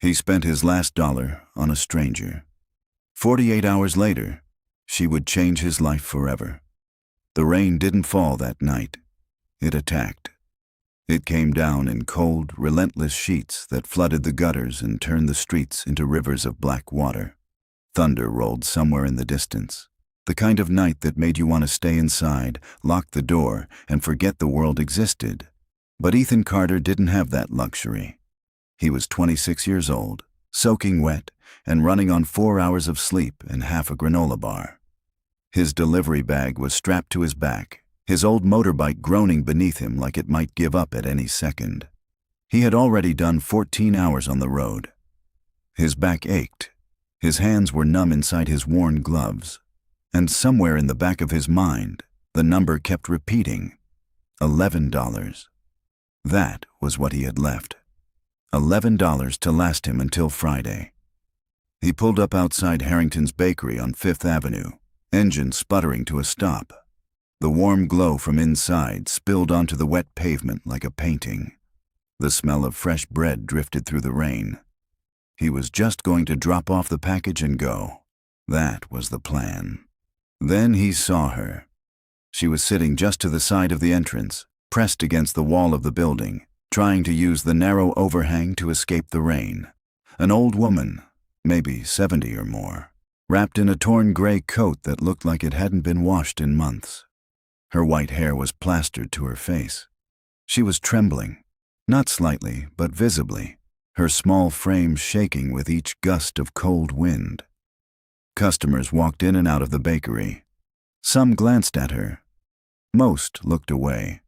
He spent his last dollar on a stranger. 48 hours later, she would change his life forever. The rain didn't fall that night. It attacked. It came down in cold, relentless sheets that flooded the gutters and turned the streets into rivers of black water. Thunder rolled somewhere in the distance. The kind of night that made you want to stay inside, lock the door, and forget the world existed. But Ethan Carter didn't have that luxury. He was 26 years old, soaking wet, and running on 4 hours of sleep and half a granola bar. His delivery bag was strapped to his back, his old motorbike groaning beneath him like it might give up at any second. He had already done 14 hours on the road. His back ached. His hands were numb inside his worn gloves. And somewhere in the back of his mind, the number kept repeating. $11. That was what he had left. $11 to last him until Friday. He pulled up outside Harrington's Bakery on 5th Avenue, engine sputtering to a stop. The warm glow from inside spilled onto the wet pavement like a painting. The smell of fresh bread drifted through the rain. He was just going to drop off the package and go. That was the plan. Then he saw her. She was sitting just to the side of the entrance, pressed against the wall of the building, trying to use the narrow overhang to escape the rain. An old woman, maybe 70 or more, wrapped in a torn gray coat that looked like it hadn't been washed in months. Her white hair was plastered to her face. She was trembling, not slightly, but visibly, her small frame shaking with each gust of cold wind. Customers walked in and out of the bakery. Some glanced at her. Most looked away.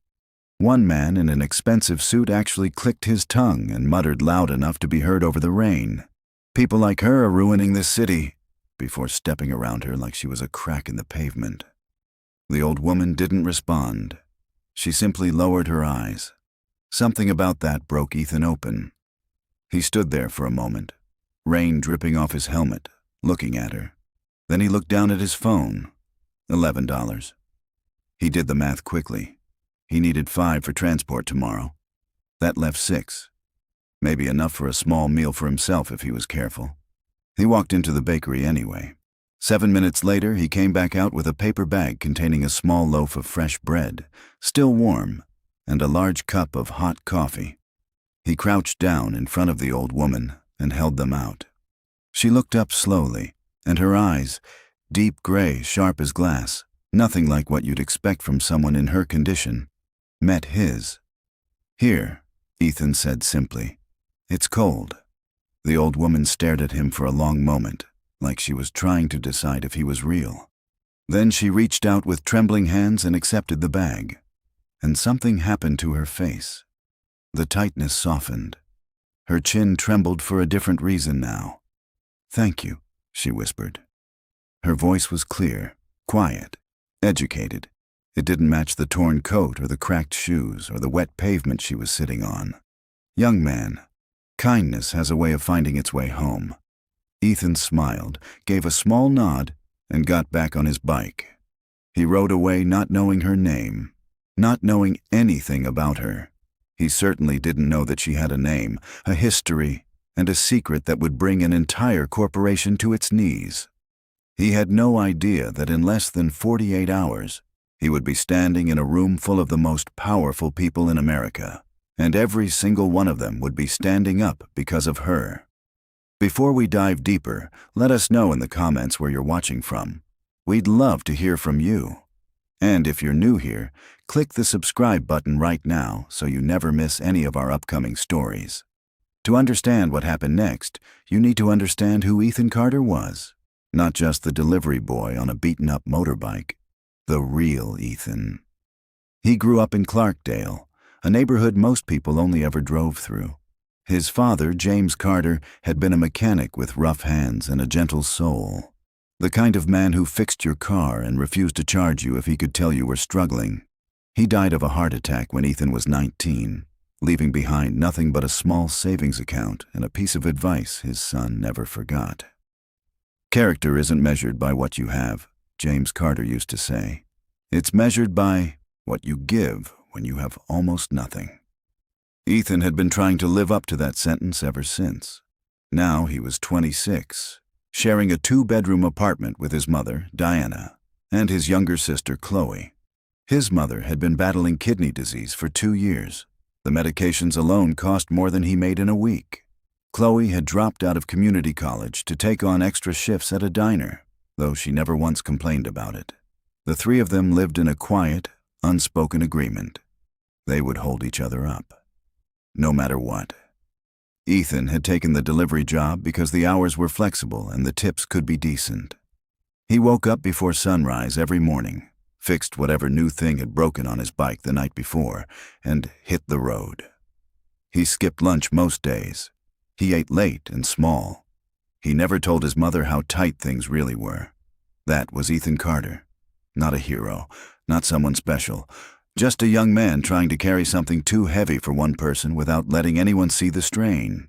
One man in an expensive suit actually clicked his tongue and muttered loud enough to be heard over the rain. "People like her are ruining this city," before stepping around her like she was a crack in the pavement. The old woman didn't respond. She simply lowered her eyes. Something about that broke Ethan open. He stood there for a moment, rain dripping off his helmet, looking at her. Then he looked down at his phone. $11. He did the math quickly. He needed 5 for transport tomorrow. That left 6. Maybe enough for a small meal for himself if he was careful. He walked into the bakery anyway. 7 minutes later, he came back out with a paper bag containing a small loaf of fresh bread, still warm, and a large cup of hot coffee. He crouched down in front of the old woman and held them out. She looked up slowly, and her eyes, deep gray, sharp as glass, nothing like what you'd expect from someone in her condition, met his. "Here," Ethan said simply. "It's cold." The old woman stared at him for a long moment, like she was trying to decide if he was real. Then she reached out with trembling hands and accepted the bag. And something happened to her face. The tightness softened. Her chin trembled for a different reason now. "Thank you," she whispered. Her voice was clear, quiet, educated. It didn't match the torn coat or the cracked shoes or the wet pavement she was sitting on. "Young man, kindness has a way of finding its way home." Ethan smiled, gave a small nod, and got back on his bike. He rode away not knowing her name, not knowing anything about her. He certainly didn't know that she had a name, a history, and a secret that would bring an entire corporation to its knees. He had no idea that in less than 48 hours, he would be standing in a room full of the most powerful people in America, and every single one of them would be standing up because of her. Before we dive deeper, let us know in the comments where you're watching from. We'd love to hear from you. And if you're new here, click the subscribe button right now so you never miss any of our upcoming stories. To understand what happened next, you need to understand who Ethan Carter was. Not just the delivery boy on a beaten-up motorbike. The real Ethan. He grew up in Clarkdale, a neighborhood most people only ever drove through. His father, James Carter, had been a mechanic with rough hands and a gentle soul. The kind of man who fixed your car and refused to charge you if he could tell you were struggling. He died of a heart attack when Ethan was 19, leaving behind nothing but a small savings account and a piece of advice his son never forgot. "Character isn't measured by what you have," James Carter used to say. "It's measured by what you give when you have almost nothing." Ethan had been trying to live up to that sentence ever since. Now he was 26, sharing a two-bedroom apartment with his mother, Diana, and his younger sister, Chloe. His mother had been battling kidney disease for 2 years. The medications alone cost more than he made in a week. Chloe had dropped out of community college to take on extra shifts at a diner, though she never once complained about it. The three of them lived in a quiet, unspoken agreement. They would hold each other up, no matter what. Ethan had taken the delivery job because the hours were flexible and the tips could be decent. He woke up before sunrise every morning, fixed whatever new thing had broken on his bike the night before, and hit the road. He skipped lunch most days. He ate late and small. He never told his mother how tight things really were. That was Ethan Carter. Not a hero, not someone special, just a young man trying to carry something too heavy for one person without letting anyone see the strain.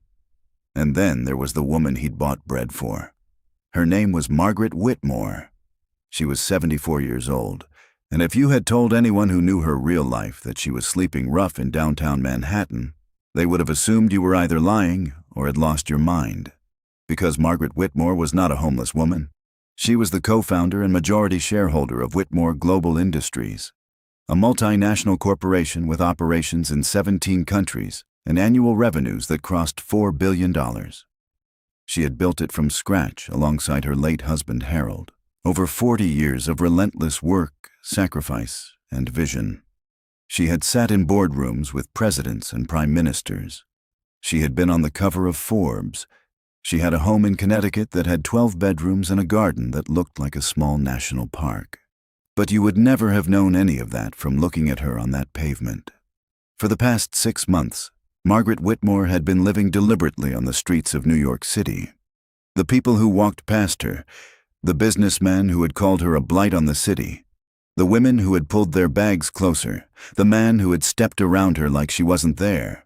And then there was the woman he'd bought bread for. Her name was Margaret Whitmore. She was 74 years old, and if you had told anyone who knew her real life that she was sleeping rough in downtown Manhattan, they would have assumed you were either lying or had lost your mind. Because Margaret Whitmore was not a homeless woman. She was the co-founder and majority shareholder of Whitmore Global Industries, a multinational corporation with operations in 17 countries and annual revenues that crossed $4 billion. She had built it from scratch alongside her late husband Harold. Over 40 years of relentless work, sacrifice, and vision. She had sat in boardrooms with presidents and prime ministers. She had been on the cover of Forbes. She had a home in Connecticut that had 12 bedrooms and a garden that looked like a small national park. But you would never have known any of that from looking at her on that pavement. For the past 6 months, Margaret Whitmore had been living deliberately on the streets of New York City. The people who walked past her, the businessmen who had called her a blight on the city, the women who had pulled their bags closer, the man who had stepped around her like she wasn't there.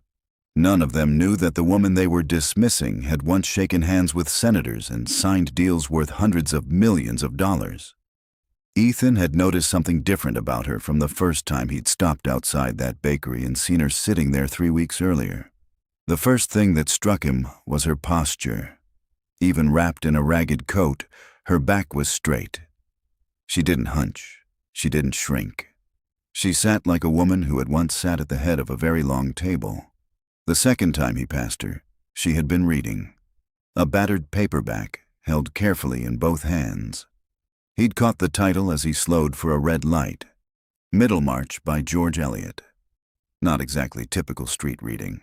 None of them knew that the woman they were dismissing had once shaken hands with senators and signed deals worth hundreds of millions of dollars. Ethan had noticed something different about her from the first time he'd stopped outside that bakery and seen her sitting there 3 weeks earlier. The first thing that struck him was her posture. Even wrapped in a ragged coat, her back was straight. She didn't hunch. She didn't shrink. She sat like a woman who had once sat at the head of a very long table. The second time he passed her, she had been reading. A battered paperback, held carefully in both hands. He'd caught the title as he slowed for a red light. Middlemarch by George Eliot. Not exactly typical street reading.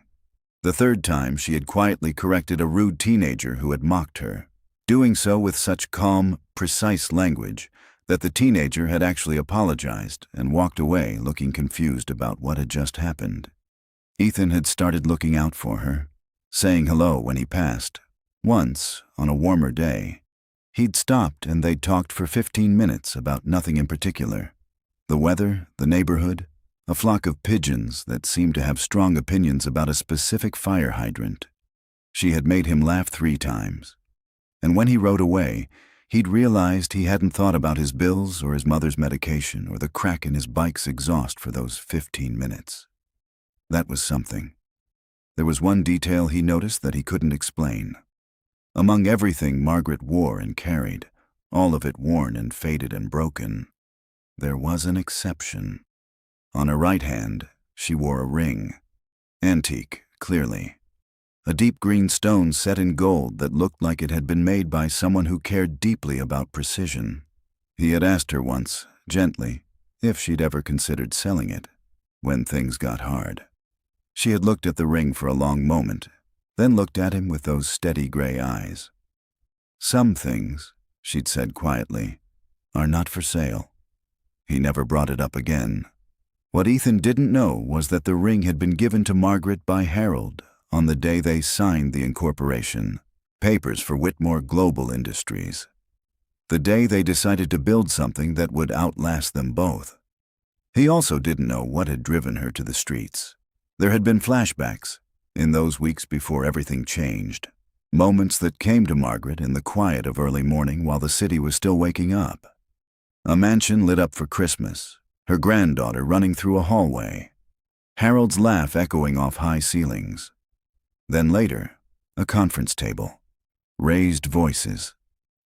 The third time she had quietly corrected a rude teenager who had mocked her, doing so with such calm, precise language that the teenager had actually apologized and walked away looking confused about what had just happened. Ethan had started looking out for her, saying hello when he passed. Once, on a warmer day, he'd stopped and they'd talked for 15 minutes about nothing in particular. The weather, the neighborhood, a flock of pigeons that seemed to have strong opinions about a specific fire hydrant. She had made him laugh 3 times. And when he rode away, he'd realized he hadn't thought about his bills or his mother's medication or the crack in his bike's exhaust for those 15 minutes. That was something. There was one detail he noticed that he couldn't explain. Among everything Margaret wore and carried, all of it worn and faded and broken, there was an exception. On her right hand, she wore a ring. Antique, clearly. A deep green stone set in gold that looked like it had been made by someone who cared deeply about precision. He had asked her once, gently, if she'd ever considered selling it, when things got hard. She had looked at the ring for a long moment, then looked at him with those steady gray eyes. Some things, she'd said quietly, are not for sale. He never brought it up again. What Ethan didn't know was that the ring had been given to Margaret by Harold on the day they signed the incorporation, papers for Whitmore Global Industries. The day they decided to build something that would outlast them both. He also didn't know what had driven her to the streets. There had been flashbacks, in those weeks before everything changed. Moments that came to Margaret in the quiet of early morning while the city was still waking up. A mansion lit up for Christmas, her granddaughter running through a hallway, Harold's laugh echoing off high ceilings. Then later, a conference table, raised voices.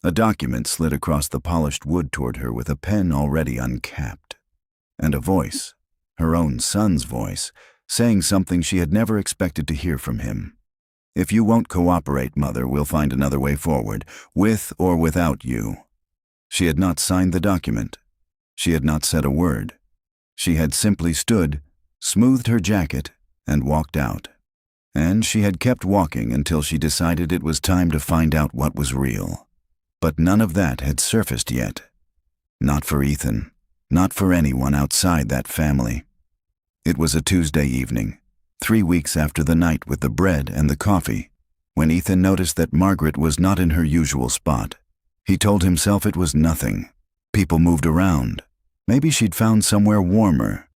A document slid across the polished wood toward her with a pen already uncapped. And a voice, her own son's voice, saying something she had never expected to hear from him. "If you won't cooperate, Mother, we'll find another way forward, with or without you." She had not signed the document. She had not said a word. She had simply stood, smoothed her jacket, and walked out. And she had kept walking until she decided it was time to find out what was real. But none of that had surfaced yet. Not for Ethan. Not for anyone outside that family. It was a Tuesday evening, 3 weeks after the night with the bread and the coffee, when Ethan noticed that Margaret was not in her usual spot. He told himself it was nothing. People moved around. Maybe she'd found somewhere warmer.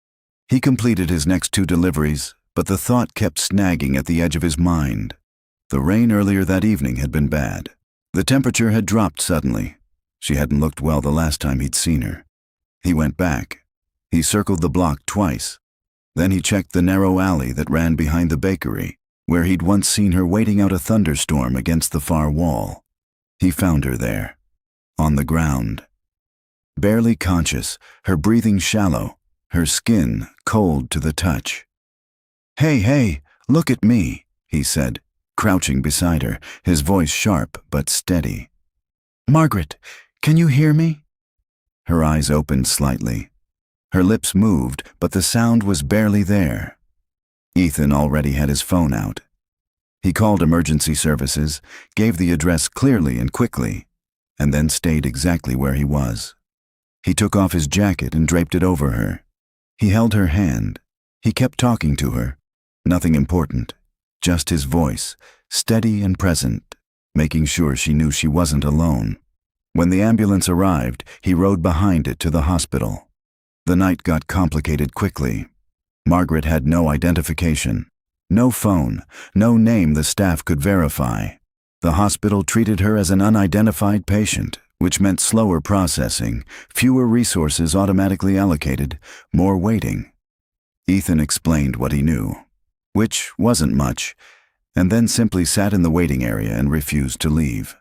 He completed his next 2 deliveries, but the thought kept snagging at the edge of his mind. The rain earlier that evening had been bad. The temperature had dropped suddenly. She hadn't looked well the last time he'd seen her. He went back. He circled the block twice. Then he checked the narrow alley that ran behind the bakery, where he'd once seen her waiting out a thunderstorm against the far wall. He found her there, on the ground. Barely conscious, her breathing shallow, her skin cold to the touch. Hey, look at me," he said, crouching beside her, his voice sharp but steady. "Margaret, can you hear me?" Her eyes opened slightly. Her lips moved, but the sound was barely there. Ethan already had his phone out. He called emergency services, gave the address clearly and quickly, and then stayed exactly where he was. He took off his jacket and draped it over her. He held her hand. He kept talking to her. Nothing important, just his voice, steady and present, making sure she knew she wasn't alone. When the ambulance arrived, he rode behind it to the hospital. The night got complicated quickly. Margaret had no identification, no phone, no name the staff could verify. The hospital treated her as an unidentified patient, which meant slower processing, fewer resources automatically allocated, more waiting. Ethan explained what he knew, which wasn't much, and then simply sat in the waiting area and refused to leave.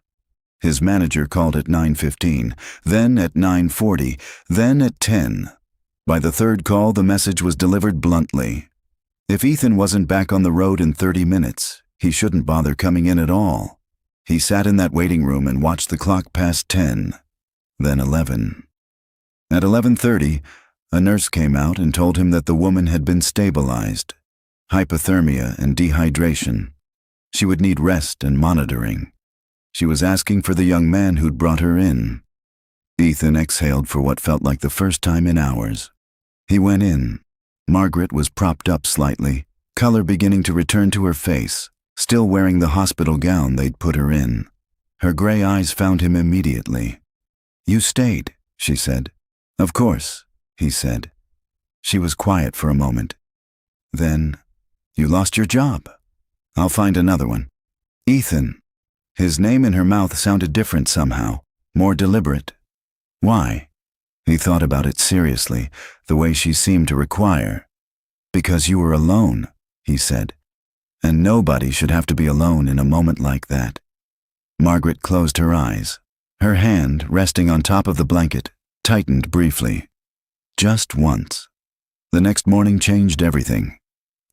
His manager called at 9:15, then at 9:40, then at 10. By the third call, the message was delivered bluntly. If Ethan wasn't back on the road in 30 minutes, he shouldn't bother coming in at all. He sat in that waiting room and watched the clock pass 10, then 11. At 11:30, a nurse came out and told him that the woman had been stabilized. Hypothermia and dehydration. She would need rest and monitoring. She was asking for the young man who'd brought her in. Ethan exhaled for what felt like the first time in hours. He went in. Margaret was propped up slightly, color beginning to return to her face, still wearing the hospital gown they'd put her in. Her gray eyes found him immediately. "You stayed," she said. "Of course," he said. She was quiet for a moment. Then, "You lost your job. I'll find another one." "Ethan." His name in her mouth sounded different somehow, more deliberate. "Why?" He thought about it seriously, the way she seemed to require. "Because you were alone," he said. "And nobody should have to be alone in a moment like that." Margaret closed her eyes. Her hand, resting on top of the blanket, tightened briefly. Just once. The next morning changed everything.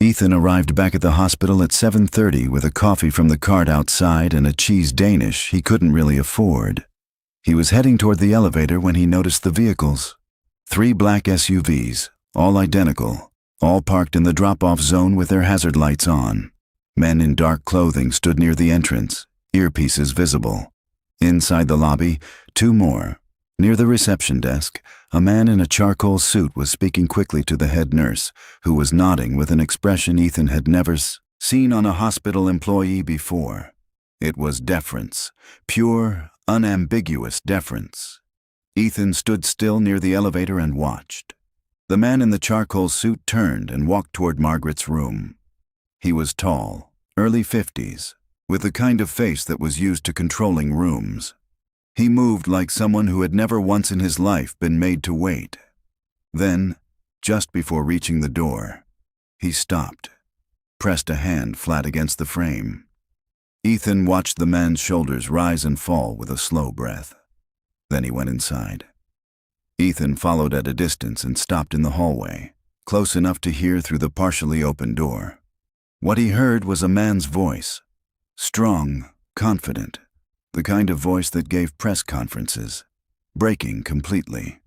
Ethan arrived back at the hospital at 7:30 with a coffee from the cart outside and a cheese Danish he couldn't really afford. He was heading toward the elevator when he noticed the vehicles. 3 black SUVs, all identical, all parked in the drop-off zone with their hazard lights on. Men in dark clothing stood near the entrance, earpieces visible. Inside the lobby, 2 more. Near the reception desk, a man in a charcoal suit was speaking quickly to the head nurse, who was nodding with an expression Ethan had never seen on a hospital employee before. It was deference, pure, unambiguous deference. Ethan stood still near the elevator and watched. The man in the charcoal suit turned and walked toward Margaret's room. He was tall, early 50s, with the kind of face that was used to controlling rooms. He moved like someone who had never once in his life been made to wait. Then, just before reaching the door, he stopped, pressed a hand flat against the frame. Ethan watched the man's shoulders rise and fall with a slow breath. Then he went inside. Ethan followed at a distance and stopped in the hallway, close enough to hear through the partially open door. What he heard was a man's voice, strong, confident, the kind of voice that gave press conferences, breaking completely.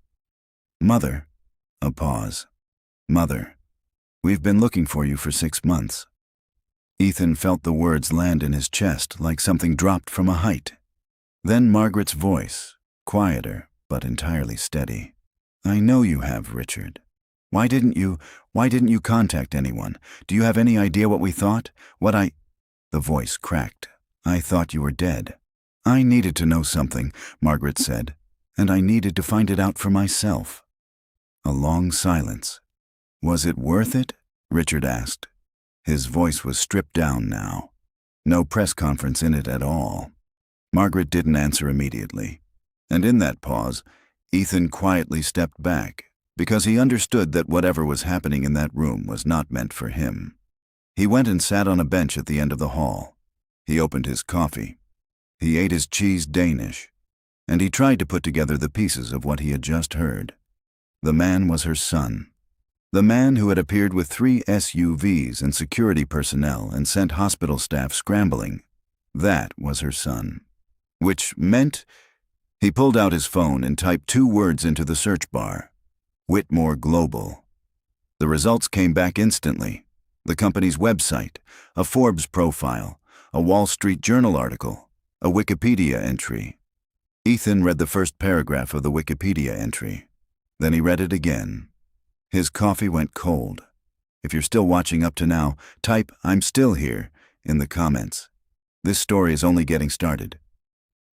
"Mother," a pause. "Mother, we've been looking for you for 6 months." Ethan felt the words land in his chest like something dropped from a height. Then Margaret's voice, quieter but entirely steady. "I know you have, Richard. Why didn't you contact anyone? Do you have any idea what we thought? The voice cracked. "I thought you were dead." "I needed to know something," Margaret said, "and I needed to find it out for myself." A long silence. "Was it worth it?" Richard asked. His voice was stripped down now. No press conference in it at all. Margaret didn't answer immediately. And in that pause, Ethan quietly stepped back, because he understood that whatever was happening in that room was not meant for him. He went and sat on a bench at the end of the hall. He opened his coffee. He ate his cheese Danish. And he tried to put together the pieces of what he had just heard. The man was her son. The man who had appeared with 3 SUVs and security personnel and sent hospital staff scrambling. That was her son. Which meant... He pulled out his phone and typed 2 words into the search bar. Whitmore Global. The results came back instantly. The company's website, a Forbes profile, a Wall Street Journal article, a Wikipedia entry. Ethan read the first paragraph of the Wikipedia entry. Then he read it again. His coffee went cold. If you're still watching up to now, type "I'm still here" in the comments. This story is only getting started.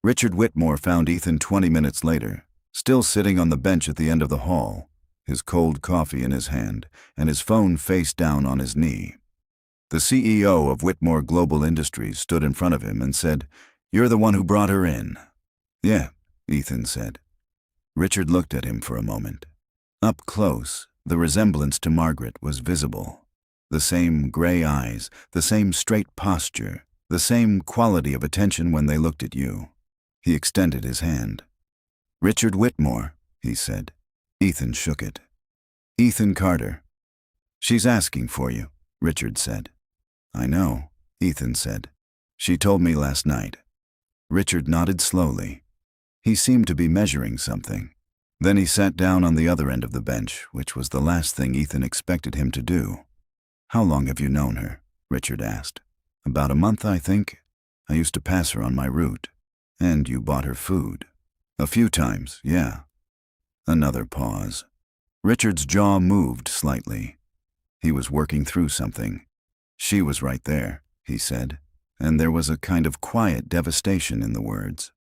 Richard Whitmore found Ethan 20 minutes later, still sitting on the bench at the end of the hall, his cold coffee in his hand and his phone face down on his knee. The CEO of Whitmore Global Industries stood in front of him and said, "You're the one who brought her in." "Yeah," Ethan said. Richard looked at him for a moment. Up close, the resemblance to Margaret was visible. The same gray eyes, the same straight posture, the same quality of attention when they looked at you. He extended his hand. "Richard Whitmore," he said. Ethan shook it. "Ethan Carter." "She's asking for you," Richard said. "I know," Ethan said. "She told me last night." Richard nodded slowly. He seemed to be measuring something. Then he sat down on the other end of the bench, which was the last thing Ethan expected him to do. "How long have you known her?" Richard asked. "About a month, I think. I used to pass her on my route. And you bought her food." "A few times, yeah." Another pause. Richard's jaw moved slightly. He was working through something. "She was right there," he said, and there was a kind of quiet devastation in the words.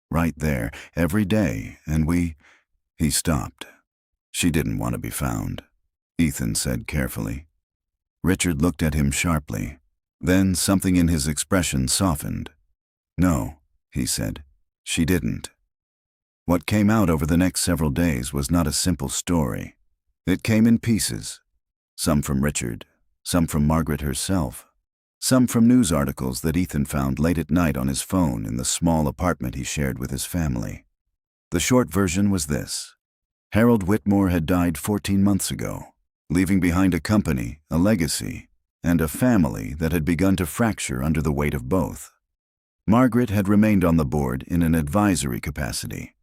"Right there, every day, and we—" He stopped. "She didn't want to be found," Ethan said carefully. Richard looked at him sharply. Then something in his expression softened. "No," he said, "she didn't." What came out over the next several days was not a simple story. It came in pieces. Some from Richard, some from Margaret herself, some from news articles that Ethan found late at night on his phone in the small apartment he shared with his family. The short version was this. Harold Whitmore had died 14 months ago, leaving behind a company, a legacy, and a family that had begun to fracture under the weight of both. Margaret had remained on the board in an advisory capacity.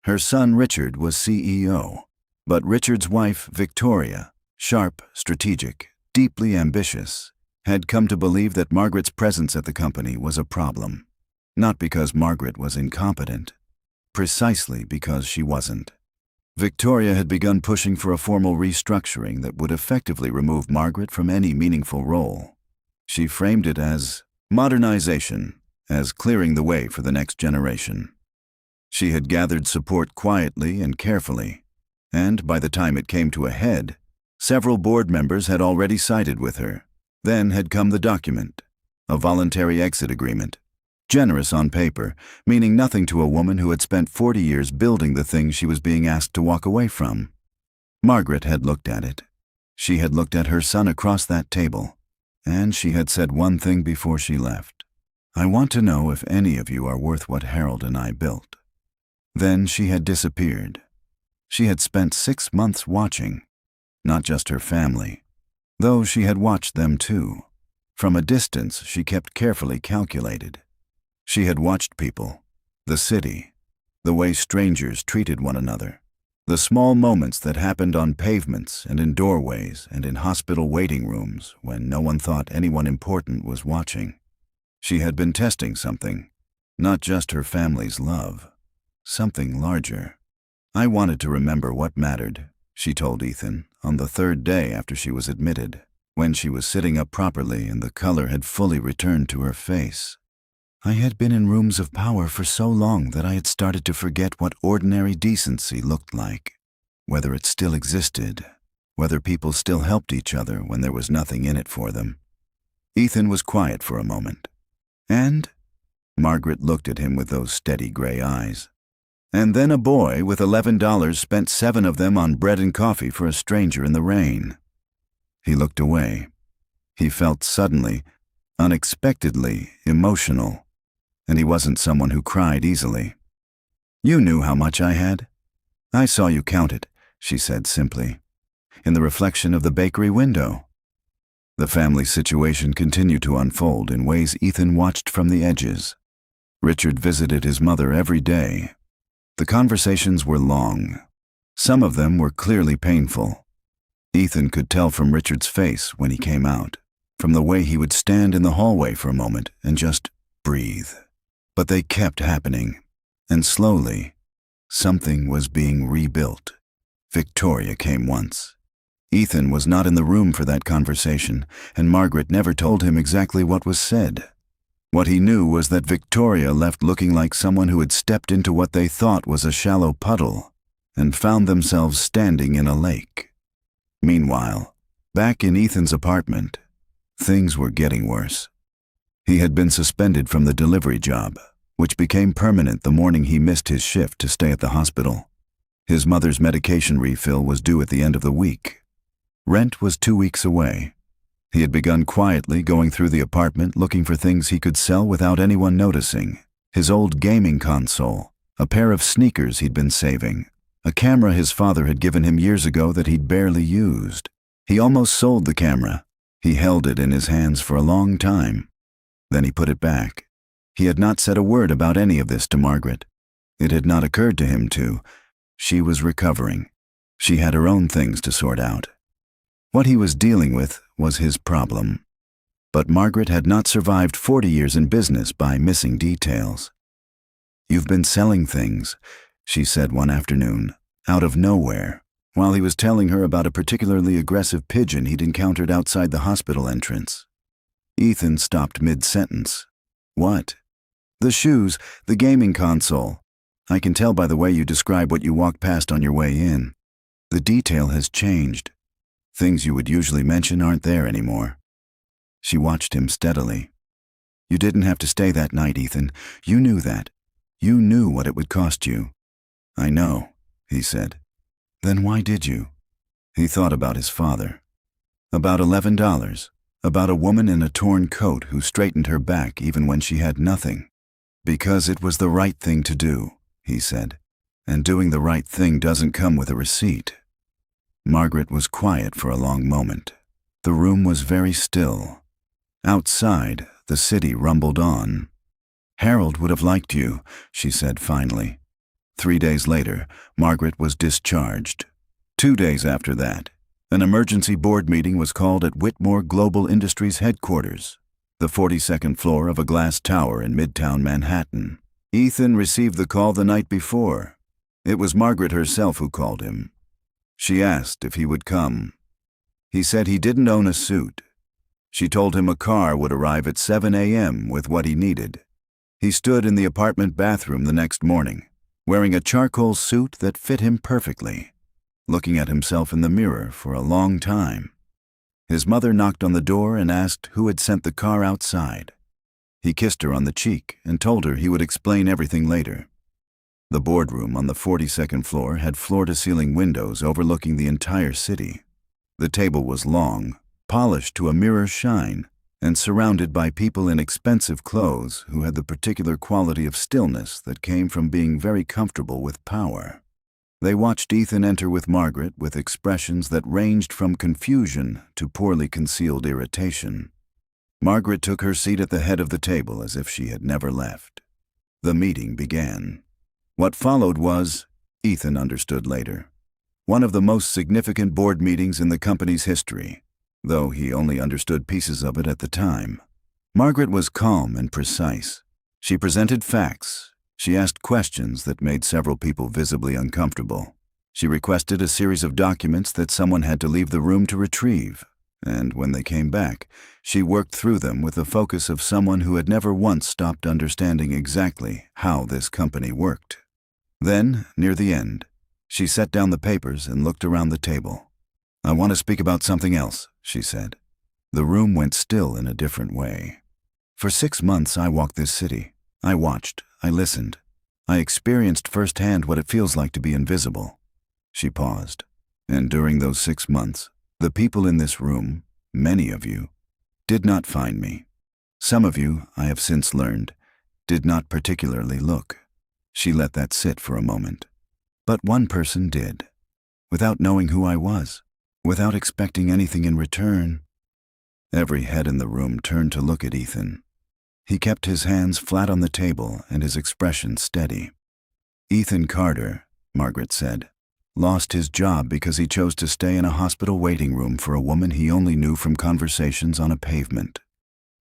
Her son Richard was CEO, but Richard's wife, Victoria, sharp, strategic, deeply ambitious, had come to believe that Margaret's presence at the company was a problem. Not because Margaret was incompetent, precisely because she wasn't. Victoria had begun pushing for a formal restructuring that would effectively remove Margaret from any meaningful role. She framed it as modernization, as clearing the way for the next generation. She had gathered support quietly and carefully, and by the time it came to a head, several board members had already sided with her. Then had come the document, a voluntary exit agreement, generous on paper, meaning nothing to a woman who had spent 40 years building the thing she was being asked to walk away from. Margaret had looked at it. She had looked at her son across that table, and she had said one thing before she left. I want to know if any of you are worth what Harold and I built." Then she had disappeared. She had spent 6 months watching, not just her family, though she had watched them too. From a distance, she kept carefully calculated. She had watched people, the city, the way strangers treated one another, the small moments that happened on pavements and in doorways and in hospital waiting rooms when no one thought anyone important was watching. She had been testing something, not just her family's love, something larger. "I wanted to remember what mattered," she told Ethan on the 3rd day after she was admitted, when she was sitting up properly and the color had fully returned to her face. "I had been in rooms of power for so long that I had started to forget what ordinary decency looked like, whether it still existed, whether people still helped each other when there was nothing in it for them." Ethan was quiet for a moment. "And?" Margaret looked at him with those steady gray eyes. "And then a boy with $11 spent 7 of them on bread and coffee for a stranger in the rain." He looked away. He felt suddenly, unexpectedly emotional, and he wasn't someone who cried easily. "You knew how much I had. I saw you count it," she said simply, "in the reflection of the bakery window." The family situation continued to unfold in ways Ethan watched from the edges. Richard visited his mother every day. The conversations were long. Some of them were clearly painful. Ethan could tell from Richard's face when he came out, from the way he would stand in the hallway for a moment and just breathe. But they kept happening, and slowly, something was being rebuilt. Victoria came once. Ethan was not in the room for that conversation, and Margaret never told him exactly what was said. What he knew was that Victoria left looking like someone who had stepped into what they thought was a shallow puddle and found themselves standing in a lake. Meanwhile, back in Ethan's apartment, things were getting worse. He had been suspended from the delivery job, which became permanent the morning he missed his shift to stay at the hospital. His mother's medication refill was due at the end of the week. Rent was 2 weeks away. He had begun quietly going through the apartment looking for things he could sell without anyone noticing. His old gaming console, a pair of sneakers he'd been saving, a camera his father had given him years ago that he'd barely used. He almost sold the camera. He held it in his hands for a long time. Then he put it back. He had not said a word about any of this to Margaret. It had not occurred to him to. She was recovering. She had her own things to sort out. What he was dealing with was his problem. But Margaret had not survived 40 years in business by missing details. "You've been selling things," she said one afternoon, out of nowhere, while he was telling her about a particularly aggressive pigeon he'd encountered outside the hospital entrance. Ethan stopped mid-sentence. "What?" "The shoes, the gaming console. I can tell by the way you describe what you walked past on your way in. The detail has changed. Things you would usually mention aren't there anymore." She watched him steadily. "You didn't have to stay that night, Ethan. You knew that. You knew what it would cost you." "I know," he said. "Then why did you?" He thought about his father. About $11. About a woman in a torn coat who straightened her back even when she had nothing. "Because it was the right thing to do," he said. "And doing the right thing doesn't come with a receipt." Margaret was quiet for a long moment. The room was very still. Outside, the city rumbled on. "Harold would have liked you," she said finally. 3 days later, Margaret was discharged. 2 days after that, an emergency board meeting was called at Whitmore Global Industries headquarters, the 42nd floor of a glass tower in Midtown Manhattan. Ethan received the call the night before. It was Margaret herself who called him. She asked if he would come. He said he didn't own a suit. She told him a car would arrive at 7 a.m. with what he needed. He stood in the apartment bathroom the next morning, wearing a charcoal suit that fit him perfectly, looking at himself in the mirror for a long time. His mother knocked on the door and asked who had sent the car outside. He kissed her on the cheek and told her he would explain everything later. The boardroom on the 42nd floor had floor-to-ceiling windows overlooking the entire city. The table was long, polished to a mirror shine, and surrounded by people in expensive clothes who had the particular quality of stillness that came from being very comfortable with power. They watched Ethan enter with Margaret with expressions that ranged from confusion to poorly concealed irritation. Margaret took her seat at the head of the table as if she had never left. The meeting began. What followed was, Ethan understood later, one of the most significant board meetings in the company's history, though he only understood pieces of it at the time. Margaret was calm and precise. She presented facts. She asked questions that made several people visibly uncomfortable. She requested a series of documents that someone had to leave the room to retrieve, and when they came back, she worked through them with the focus of someone who had never once stopped understanding exactly how this company worked. Then, near the end, she set down the papers and looked around the table. "I want to speak about something else," she said. The room went still in a different way. "For 6 months I walked this city. I watched. I listened. I experienced firsthand what it feels like to be invisible." She paused. "And during those 6 months, the people in this room, many of you, did not find me. Some of you, I have since learned, did not particularly look." She let that sit for a moment. "But one person did, without knowing who I was, without expecting anything in return." Every head in the room turned to look at Ethan. He kept his hands flat on the table and his expression steady. "Ethan Carter," Margaret said, "lost his job because he chose to stay in a hospital waiting room for a woman he only knew from conversations on a pavement.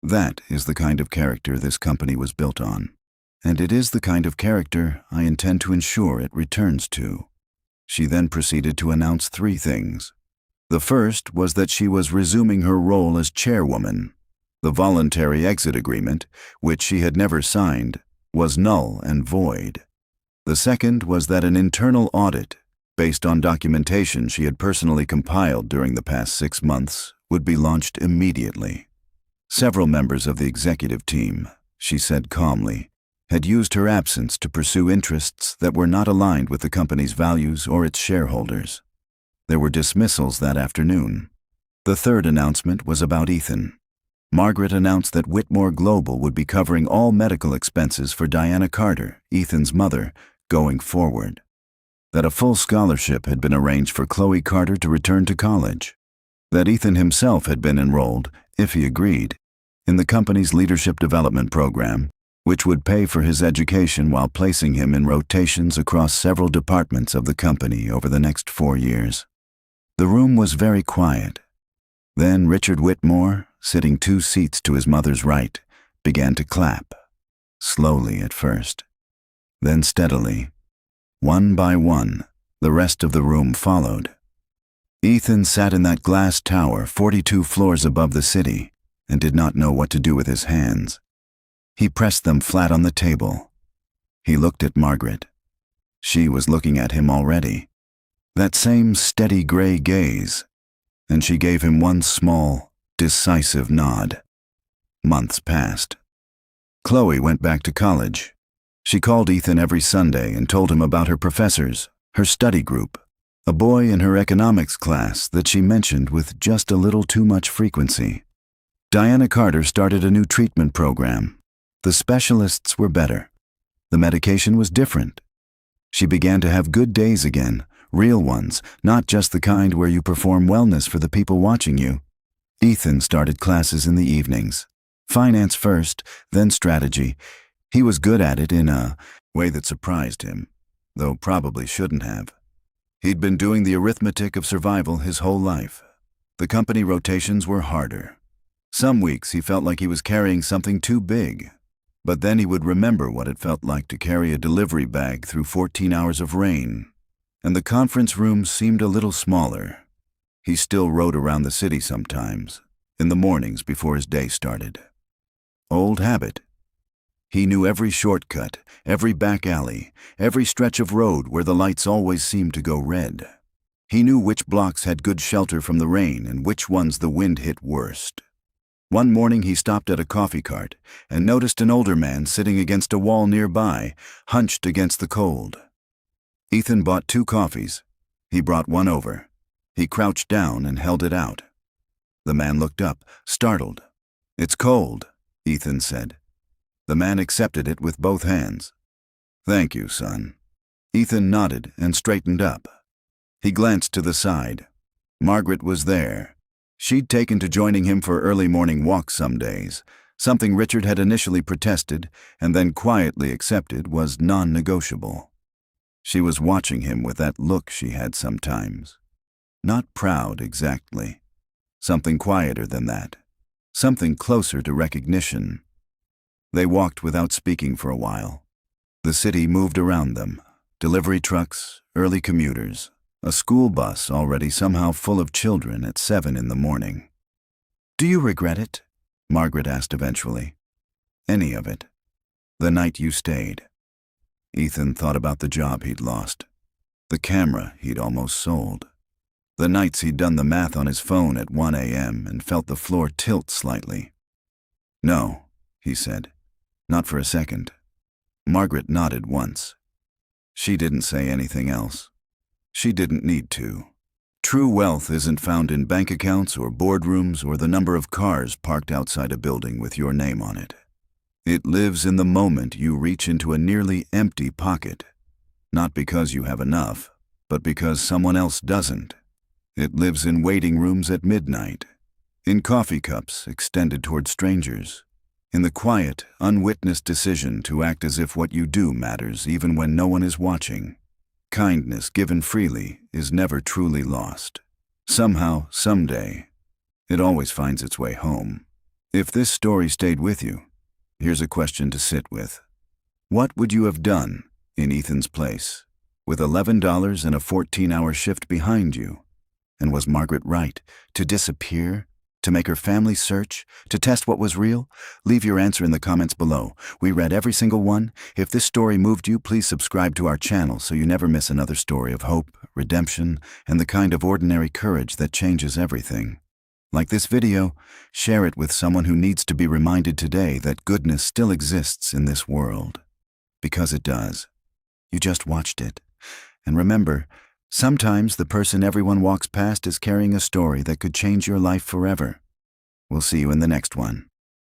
That is the kind of character this company was built on, and it is the kind of character I intend to ensure it returns to." She then proceeded to announce 3 things. The first was that she was resuming her role as chairwoman. The voluntary exit agreement, which she had never signed, was null and void. The second was that an internal audit, based on documentation she had personally compiled during the past 6 months, would be launched immediately. Several members of the executive team, she said calmly, had used her absence to pursue interests that were not aligned with the company's values or its shareholders. There were dismissals that afternoon. The third announcement was about Ethan. Margaret announced that Whitmore Global would be covering all medical expenses for Diana Carter, Ethan's mother, going forward. That a full scholarship had been arranged for Chloe Carter to return to college. That Ethan himself had been enrolled, if he agreed, in the company's leadership development program, which would pay for his education while placing him in rotations across several departments of the company over the next 4 years. The room was very quiet. Then Richard Whitmore, sitting 2 seats to his mother's right, began to clap, slowly at first. Then steadily, one by one, the rest of the room followed. Ethan sat in that glass tower 42 floors above the city and did not know what to do with his hands. He pressed them flat on the table. He looked at Margaret. She was looking at him already. That same steady gray gaze, and she gave him one small, decisive nod. Months passed. Chloe went back to college. She called Ethan every Sunday and told him about her professors, her study group, a boy in her economics class that she mentioned with just a little too much frequency. Diana Carter started a new treatment program. The specialists were better. The medication was different. She began to have good days again, real ones, not just the kind where you perform wellness for the people watching you. Ethan started classes in the evenings. Finance first, then strategy. He was good at it in a way that surprised him, though probably shouldn't have. He'd been doing the arithmetic of survival his whole life. The company rotations were harder. Some weeks he felt like he was carrying something too big, but then he would remember what it felt like to carry a delivery bag through 14 hours of rain, and the conference room seemed a little smaller. He still rode around the city sometimes, in the mornings before his day started. Old habit. He knew every shortcut, every back alley, every stretch of road where the lights always seemed to go red. He knew which blocks had good shelter from the rain and which ones the wind hit worst. One morning he stopped at a coffee cart and noticed an older man sitting against a wall nearby, hunched against the cold. Ethan bought 2 coffees. He brought one over. He crouched down and held it out. The man looked up, startled. It's cold, Ethan said. The man accepted it with both hands. Thank you, son. Ethan nodded and straightened up. He glanced to the side. Margaret was there. She'd taken to joining him for early morning walks some days. Something Richard had initially protested and then quietly accepted was non-negotiable. She was watching him with that look she had sometimes. Not proud exactly. Something quieter than that. Something closer to recognition. They walked without speaking for a while. The city moved around them. Delivery trucks, early commuters, a school bus already somehow full of children at 7 in the morning. Do you regret it? Margaret asked eventually. Any of it. The night you stayed. Ethan thought about the job he'd lost. The camera he'd almost sold. The nights he'd done the math on his phone at 1 a.m. and felt the floor tilt slightly. No, he said. Not for a second. Margaret nodded once. She didn't say anything else. She didn't need to. True wealth isn't found in bank accounts or boardrooms or the number of cars parked outside a building with your name on it. It lives in the moment you reach into a nearly empty pocket. Not because you have enough, but because someone else doesn't. It lives in waiting rooms at midnight, in coffee cups extended toward strangers, in the quiet, unwitnessed decision to act as if what you do matters even when no one is watching. Kindness given freely is never truly lost. Somehow, someday, it always finds its way home. If this story stayed with you, here's a question to sit with. What would you have done in Ethan's place, with $11 and a 14-hour shift behind you? And was Margaret right? To disappear? To make her family search? To test what was real? Leave your answer in the comments below. We read every single one. If this story moved you, please subscribe to our channel so you never miss another story of hope, redemption, and the kind of ordinary courage that changes everything. Like this video, share it with someone who needs to be reminded today that goodness still exists in this world. Because it does. You just watched it. And remember, sometimes the person everyone walks past is carrying a story that could change your life forever. We'll see you in the next one.